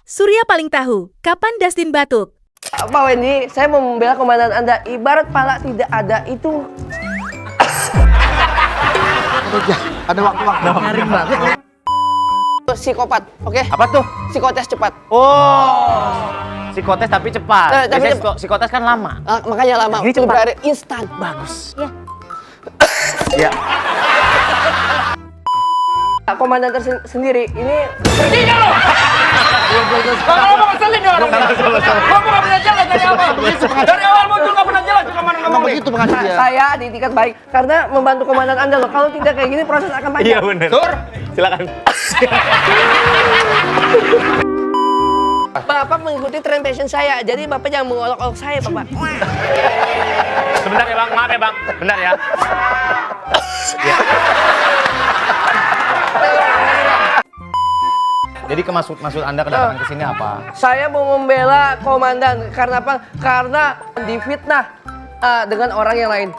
Surya paling tahu kapan Dustin batuk. Pak Wendy, saya mau membela komandan Anda. Ibarat pala tidak ada itu. Ada waktu-waktu. Nyaring banget. Psikopat, oke? Apa tuh? Psikotes cepat. Oh, psikotes tapi cepat. Tapi Biasanya cepat. psikotes kan lama. Makanya lama. Ini cepat. Benar, instan. Bagus. Ya. Ya. Komandan tersendiri ini Kalau mau ngeselin ya orangnya. Kamu nggak pernah jalan dari awal. Dari awal muncul nggak pernah jalan cuma ngomong Begitu pengajian. saya diikat baik karena membantu komandan Anda loh. Kalau tidak kayak gini proses akan panjang. Iya benar. Sur, Silakan. Bapak mengikuti tren fashion saya, jadi Bapak jangan mengolok-olok saya, Bapak. Sebentar ya bang, maaf ya bang. Bentar ya. Jadi maksud Anda kedatangan ke sini apa? Saya mau membela komandan karena apa? Karena difitnah dengan orang yang lain.